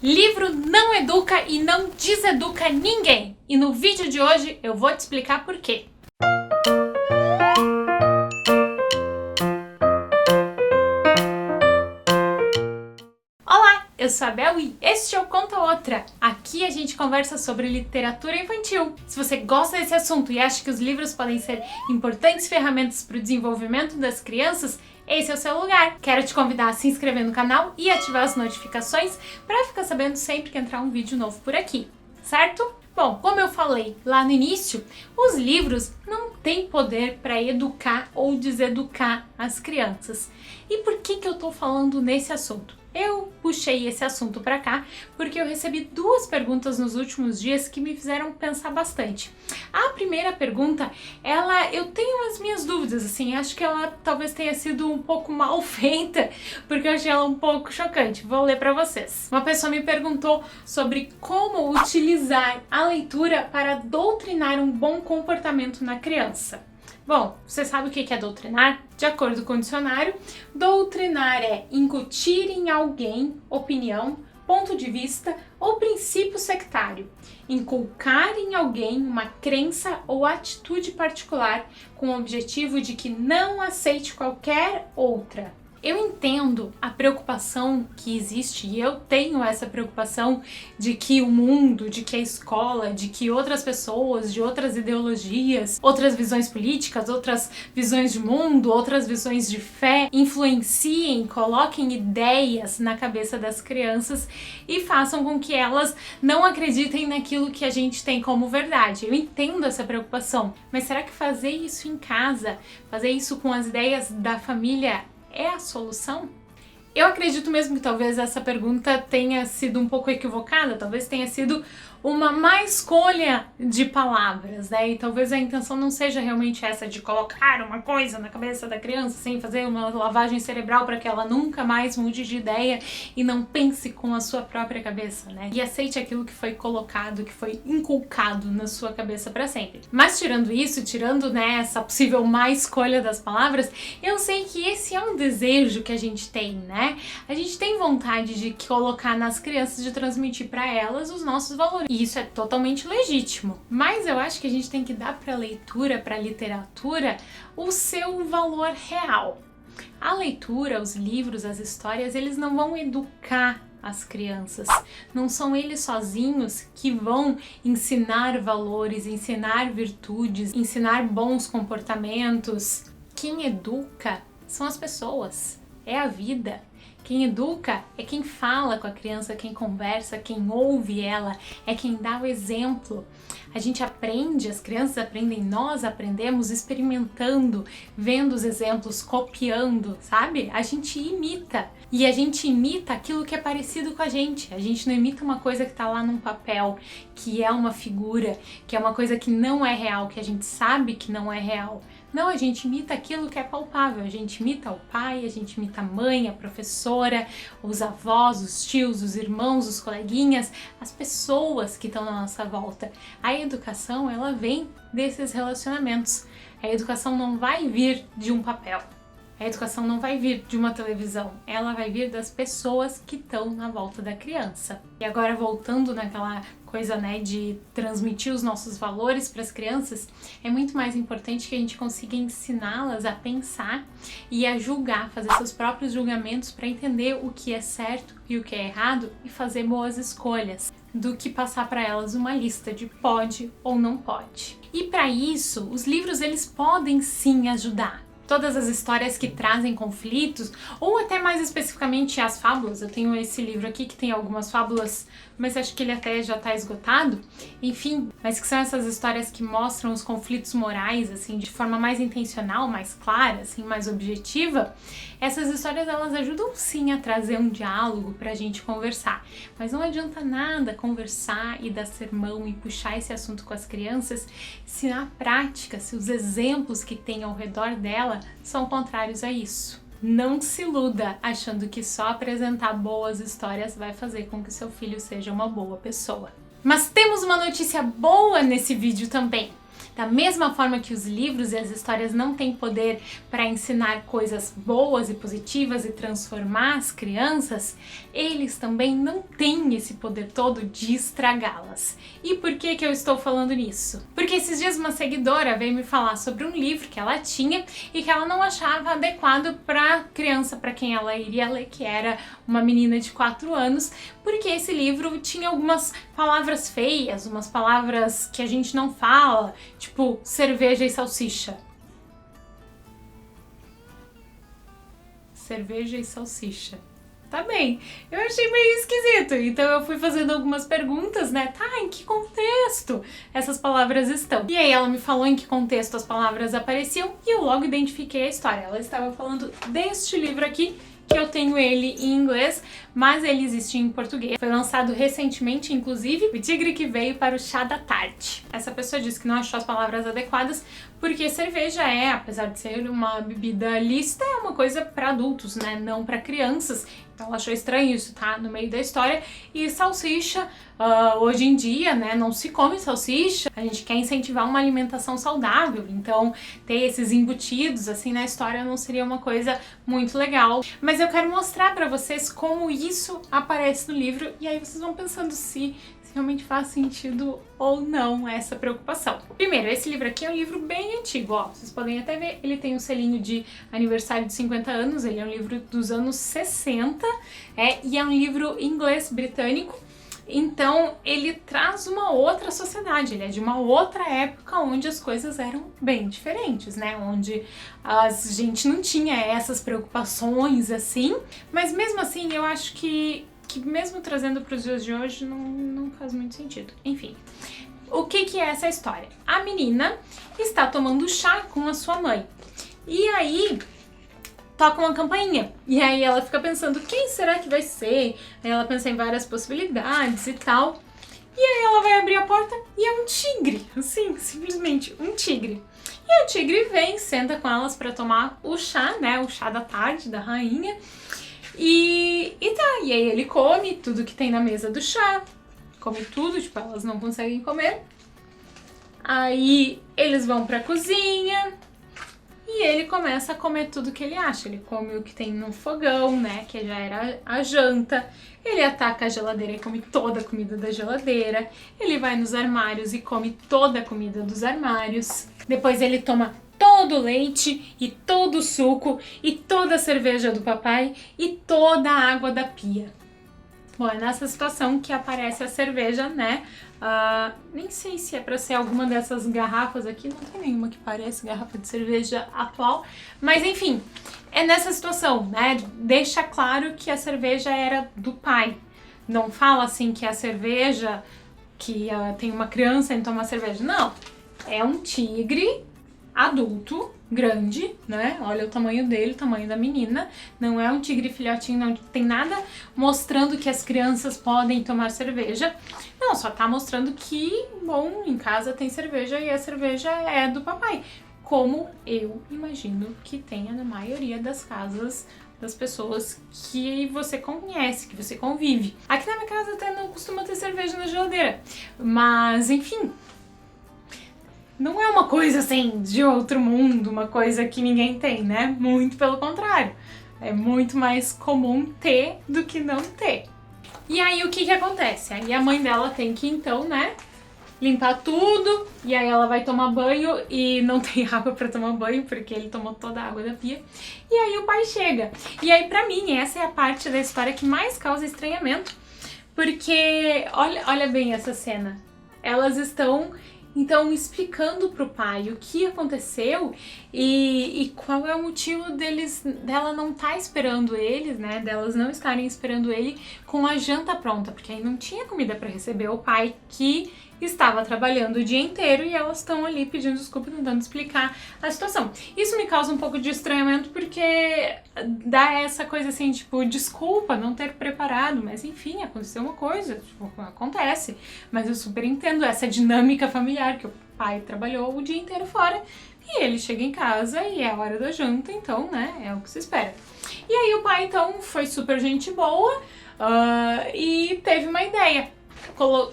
Livro não educa e não deseduca ninguém. E no vídeo de hoje eu vou te explicar por quê. Olá, eu sou a Bel e este é o Conta Outra. Aqui a gente conversa sobre literatura infantil. Se você gosta desse assunto e acha que os livros podem ser importantes ferramentas para o desenvolvimento das crianças, esse é o seu lugar. Quero te convidar a se inscrever no canal e ativar as notificações para ficar sabendo sempre que entrar um vídeo novo por aqui, certo? Bom, como eu falei lá no início, os livros não têm poder para educar ou deseducar as crianças. E por que eu tô falando nesse assunto? Eu puxei esse assunto para cá porque eu recebi duas perguntas nos últimos dias que me fizeram pensar bastante. A primeira pergunta, eu tenho as minhas dúvidas, assim, acho que ela talvez tenha sido um pouco mal feita, porque eu achei ela um pouco chocante. Vou ler para vocês. Uma pessoa me perguntou sobre como utilizar a leitura para doutrinar um bom comportamento na criança. Bom, você sabe o que é doutrinar? De acordo com o dicionário, doutrinar é incutir em alguém opinião, ponto de vista ou princípio sectário. Inculcar em alguém uma crença ou atitude particular com o objetivo de que não aceite qualquer outra. Eu entendo a preocupação que existe e eu tenho essa preocupação de que o mundo, de que a escola, de que outras pessoas, de outras ideologias, outras visões políticas, outras visões de mundo, outras visões de fé influenciem, coloquem ideias na cabeça das crianças e façam com que elas não acreditem naquilo que a gente tem como verdade. Eu entendo essa preocupação, mas será que fazer isso em casa, fazer isso com as ideias da família é a solução? Eu acredito mesmo que talvez essa pergunta tenha sido um pouco equivocada, talvez tenha sido uma má escolha de palavras, né? E talvez a intenção não seja realmente essa de colocar uma coisa na cabeça da criança, sem fazer uma lavagem cerebral para que ela nunca mais mude de ideia e não pense com a sua própria cabeça, né? E aceite aquilo que foi colocado, que foi inculcado na sua cabeça para sempre. Mas tirando isso, tirando, né, essa possível má escolha das palavras, eu sei que esse é um desejo que a gente tem, né? A gente tem vontade de colocar nas crianças, de transmitir para elas os nossos valores. E isso é totalmente legítimo. Mas eu acho que a gente tem que dar para a leitura, para a literatura, o seu valor real. A leitura, os livros, as histórias, eles não vão educar as crianças. Não são eles sozinhos que vão ensinar valores, ensinar virtudes, ensinar bons comportamentos. Quem educa são as pessoas, é a vida. Quem educa é quem fala com a criança, quem conversa, quem ouve ela, é quem dá o exemplo. A gente aprende, as crianças aprendem, nós aprendemos experimentando, vendo os exemplos, copiando, sabe? A gente imita. E a gente imita aquilo que é parecido com a gente. A gente não imita uma coisa que tá lá num papel, que é uma figura, que é uma coisa que não é real, que a gente sabe que não é real. Não, a gente imita aquilo que é palpável. A gente imita o pai, a gente imita a mãe, a professora, os avós, os tios, os irmãos, os coleguinhas, as pessoas que estão na nossa volta. A educação, ela vem desses relacionamentos. A educação não vai vir de um papel. A educação não vai vir de uma televisão, ela vai vir das pessoas que estão na volta da criança. E agora voltando naquela coisa, né, de transmitir os nossos valores para as crianças, é muito mais importante que a gente consiga ensiná-las a pensar e a julgar, fazer seus próprios julgamentos para entender o que é certo e o que é errado e fazer boas escolhas, do que passar para elas uma lista de pode ou não pode. E para isso, os livros eles podem sim ajudar. Todas as histórias que trazem conflitos, ou até mais especificamente as fábulas. Eu tenho esse livro aqui que tem algumas fábulas, mas acho que ele até já tá esgotado. Enfim, mas que são essas histórias que mostram os conflitos morais, assim, de forma mais intencional, mais clara, assim, mais objetiva. Essas histórias, elas ajudam sim a trazer um diálogo pra gente conversar. Mas não adianta nada conversar e dar sermão e puxar esse assunto com as crianças se na prática, se os exemplos que tem ao redor dela são contrários a isso. Não se iluda achando que só apresentar boas histórias vai fazer com que seu filho seja uma boa pessoa. Mas temos uma notícia boa nesse vídeo também. Da mesma forma que os livros e as histórias não têm poder para ensinar coisas boas e positivas e transformar as crianças, eles também não têm esse poder todo de estragá-las. E por que eu estou falando nisso? Porque esses dias uma seguidora veio me falar sobre um livro que ela tinha e que ela não achava adequado para criança para quem ela iria ler, que era uma menina de 4 anos, porque esse livro tinha algumas palavras feias, umas palavras que a gente não fala, tipo cerveja e salsicha. Cerveja e salsicha. Tá bem, eu achei meio esquisito, então eu fui fazendo algumas perguntas, né? Tá, em que contexto essas palavras estão? E aí ela me falou em que contexto as palavras apareciam e eu logo identifiquei a história. Ela estava falando deste livro aqui, que eu tenho ele em inglês, mas ele existe em português. Foi lançado recentemente, inclusive, O Tigre que Veio para o Chá da Tarde. Essa pessoa disse que não achou as palavras adequadas porque cerveja é, apesar de ser uma bebida lícita, é uma coisa para adultos, né? Não para crianças. Então ela achou estranho isso, tá? No meio da história. E salsicha, hoje em dia, né? Não se come salsicha. A gente quer incentivar uma alimentação saudável. Então ter esses embutidos, assim, na história não seria uma coisa muito legal. Mas eu quero mostrar pra vocês como isso aparece no livro. E aí vocês vão pensando se realmente faz sentido ou não essa preocupação. Primeiro, esse livro aqui é um livro bem antigo, ó. Vocês podem até ver, ele tem um selinho de aniversário de 50 anos, ele é um livro dos anos 60, e é um livro inglês britânico. Então, ele traz uma outra sociedade, ele é de uma outra época onde as coisas eram bem diferentes, né? Onde a gente não tinha essas preocupações assim, mas mesmo assim eu acho que mesmo trazendo para os dias de hoje não faz muito sentido. Enfim, o que é essa história? A menina está tomando chá com a sua mãe e aí toca uma campainha. E aí ela fica pensando, quem será que vai ser? Aí ela pensa em várias possibilidades e tal. E aí ela vai abrir a porta e é um tigre, assim, simplesmente um tigre. E o tigre vem, senta com elas para tomar o chá, né? O chá da tarde da rainha. E aí ele come tudo que tem na mesa do chá. Come tudo, tipo, elas não conseguem comer. Aí eles vão pra cozinha e ele começa a comer tudo que ele acha. Ele come o que tem no fogão, né, que já era a janta. Ele ataca a geladeira e come toda a comida da geladeira. Ele vai nos armários e come toda a comida dos armários. Depois ele toma todo o leite e todo o suco e toda a cerveja do papai e toda a água da pia. Bom, é nessa situação que aparece a cerveja, né? Nem sei se é pra ser alguma dessas garrafas aqui, não tem nenhuma que pareça garrafa de cerveja atual, mas enfim, é nessa situação, né? Deixa claro que a cerveja era do pai. Não fala assim que a cerveja, que tem uma criança e toma cerveja. Não, é um tigre adulto, grande, né? Olha o tamanho dele, o tamanho da menina. Não é um tigre filhotinho, não tem nada mostrando que as crianças podem tomar cerveja. Não, só tá mostrando que, bom, em casa tem cerveja e a cerveja é do papai. Como eu imagino que tenha na maioria das casas das pessoas que você conhece, que você convive. Aqui na minha casa até não costuma ter cerveja na geladeira, mas enfim, não é uma coisa assim de outro mundo, uma coisa que ninguém tem, né? Muito pelo contrário. É muito mais comum ter do que não ter. E aí o que acontece? Aí a mãe dela tem que então, né, limpar tudo, e aí ela vai tomar banho e não tem água pra tomar banho, porque ele tomou toda a água da pia. E aí o pai chega. E aí pra mim essa é a parte da história que mais causa estranhamento, porque olha bem essa cena. Elas estão então explicando pro pai o que aconteceu e qual é o motivo dela não estar esperando eles, né? Delas não estarem esperando ele com a janta pronta, porque aí não tinha comida para receber o pai que estava trabalhando o dia inteiro e elas estão ali pedindo desculpa, tentando explicar a situação. Isso me causa um pouco de estranhamento porque dá essa coisa assim, tipo, desculpa não ter preparado, mas enfim, aconteceu uma coisa, tipo, acontece. Mas eu super entendo essa dinâmica familiar, que o pai trabalhou o dia inteiro fora e ele chega em casa e é a hora da janta, então, né, é o que se espera. E aí o pai, então, foi super gente boa e teve uma ideia.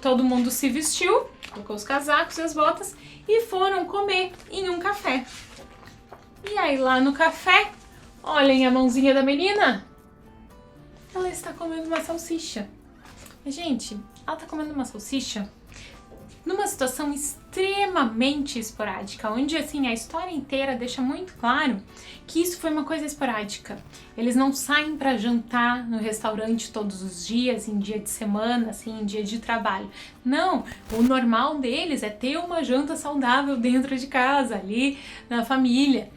Todo mundo se vestiu, colocou os casacos e as botas e foram comer em um café. E aí lá no café, olhem a mãozinha da menina, ela está comendo uma salsicha. Gente, ela está comendo uma salsicha numa situação extremamente esporádica, onde assim a história inteira deixa muito claro que isso foi uma coisa esporádica. Eles não saem para jantar no restaurante todos os dias, em dia de semana, assim, em dia de trabalho. Não, o normal deles é ter uma janta saudável dentro de casa, ali na família.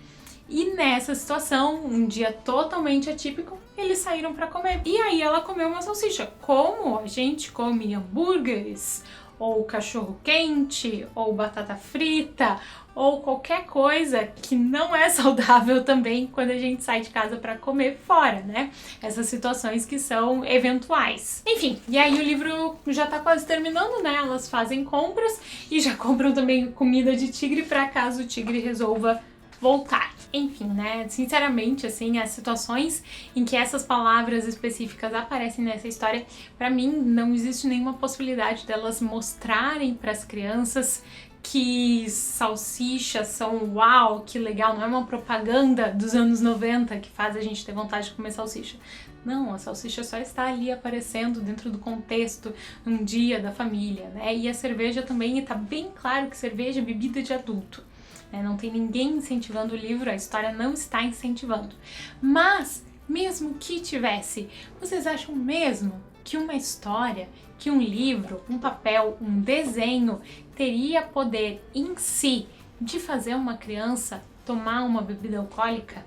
E nessa situação, um dia totalmente atípico, eles saíram para comer. E aí ela comeu uma salsicha, como a gente come hambúrgueres, ou cachorro quente, ou batata frita, ou qualquer coisa que não é saudável também quando a gente sai de casa para comer fora, né? Essas situações que são eventuais. Enfim, e aí o livro já tá quase terminando, né? Elas fazem compras e já compram também comida de tigre para caso o tigre resolva voltar. Enfim, né, sinceramente, assim, as situações em que essas palavras específicas aparecem nessa história, pra mim não existe nenhuma possibilidade delas mostrarem pras crianças que salsichas são uau, que legal, não é uma propaganda dos anos 90 que faz a gente ter vontade de comer salsicha. Não, a salsicha só está ali aparecendo dentro do contexto, num dia da família, né, e a cerveja também, tá bem claro que cerveja é bebida de adulto. Não tem ninguém incentivando o livro, a história não está incentivando. Mas, mesmo que tivesse, vocês acham mesmo que uma história, que um livro, um papel, um desenho teria poder em si de fazer uma criança tomar uma bebida alcoólica?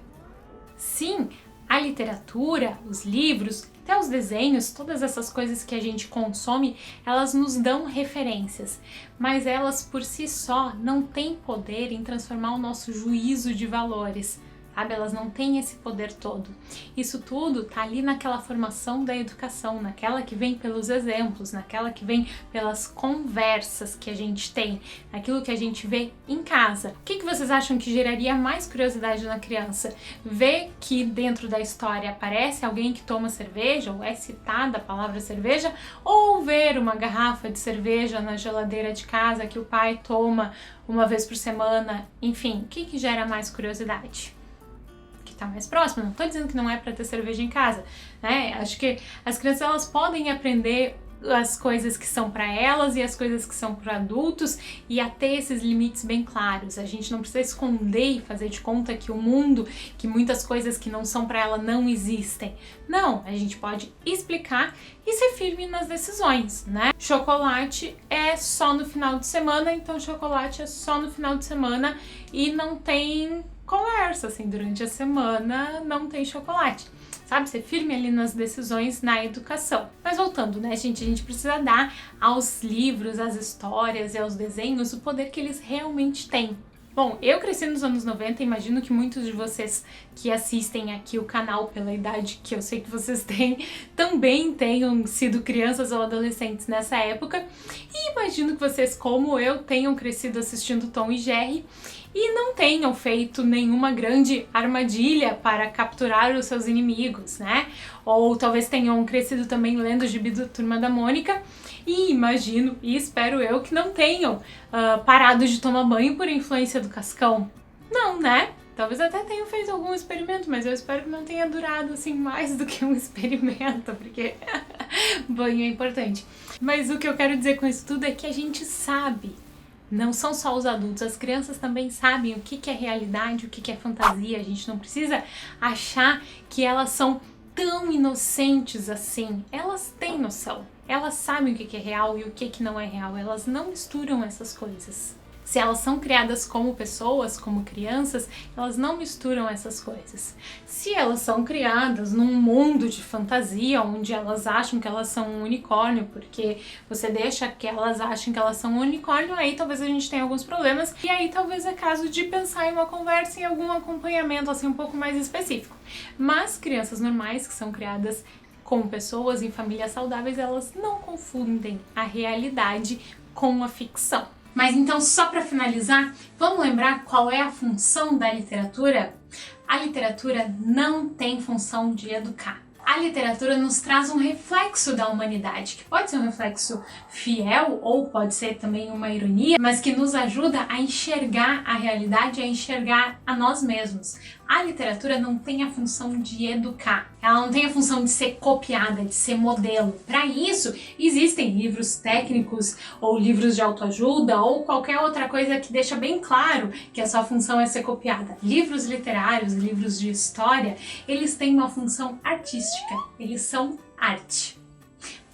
Sim, a literatura, os livros, até os desenhos, todas essas coisas que a gente consome, elas nos dão referências, mas elas por si só não têm poder em transformar o nosso juízo de valores, sabe? Elas não têm esse poder todo. Isso tudo tá ali naquela formação da educação, naquela que vem pelos exemplos, naquela que vem pelas conversas que a gente tem, naquilo que a gente vê em casa. O que vocês acham que geraria mais curiosidade na criança? Ver que dentro da história aparece alguém que toma cerveja, ou é citada a palavra cerveja, ou ver uma garrafa de cerveja na geladeira de casa que o pai toma uma vez por semana? Enfim, o que gera mais curiosidade? Tá mais próximo, não tô dizendo que não é para ter cerveja em casa, né? Acho que as crianças elas podem aprender as coisas que são para elas e as coisas que são para adultos e a ter esses limites bem claros. A gente não precisa esconder e fazer de conta que o mundo, que muitas coisas que não são para ela não existem. Não, a gente pode explicar e ser firme nas decisões, né? Chocolate é só no final de semana, então chocolate é só no final de semana e não tem conversa, assim, durante a semana não tem chocolate, sabe? Ser firme ali nas decisões na educação. Mas voltando, né, gente? A gente precisa dar aos livros, às histórias e aos desenhos o poder que eles realmente têm. Bom, eu cresci nos anos 90, imagino que muitos de vocês que assistem aqui o canal pela idade que eu sei que vocês têm, também tenham sido crianças ou adolescentes nessa época. E imagino que vocês, como eu, tenham crescido assistindo Tom e Jerry e não tenham feito nenhuma grande armadilha para capturar os seus inimigos, né? Ou talvez tenham crescido também lendo o gibi do Turma da Mônica e imagino e espero eu que não tenham parado de tomar banho por influência do Cascão. Não, né? Talvez até tenham feito algum experimento, mas eu espero que não tenha durado assim mais do que um experimento, porque banho é importante. Mas o que eu quero dizer com isso tudo é que a gente sabe. Não são só os adultos, as crianças também sabem o que é realidade, o que é fantasia. A gente não precisa achar que elas são tão inocentes assim. Elas têm noção, elas sabem o que é real e o que não é real. Elas não misturam essas coisas. Se elas são criadas como pessoas, como crianças, elas não misturam essas coisas. Se elas são criadas num mundo de fantasia, onde elas acham que elas são um unicórnio, porque você deixa que elas achem que elas são um unicórnio, aí talvez a gente tenha alguns problemas, e aí talvez é caso de pensar em uma conversa, em algum acompanhamento assim um pouco mais específico. Mas crianças normais, que são criadas como pessoas em famílias saudáveis, elas não confundem a realidade com a ficção. Mas então, só para finalizar, vamos lembrar qual é a função da literatura? A literatura não tem função de educar. A literatura nos traz um reflexo da humanidade, que pode ser um reflexo fiel ou pode ser também uma ironia, mas que nos ajuda a enxergar a realidade, a enxergar a nós mesmos. A literatura não tem a função de educar, ela não tem a função de ser copiada, de ser modelo. Para isso, existem livros técnicos ou livros de autoajuda ou qualquer outra coisa que deixa bem claro que a sua função é ser copiada. Livros literários, livros de história, eles têm uma função artística, eles são arte.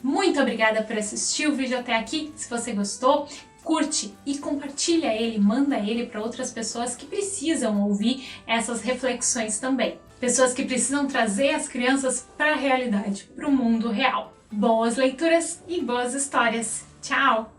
Muito obrigada por assistir o vídeo até aqui. Se você gostou, curte e compartilha ele, manda ele para outras pessoas que precisam ouvir essas reflexões também. Pessoas que precisam trazer as crianças para a realidade, para o mundo real. Boas leituras e boas histórias. Tchau!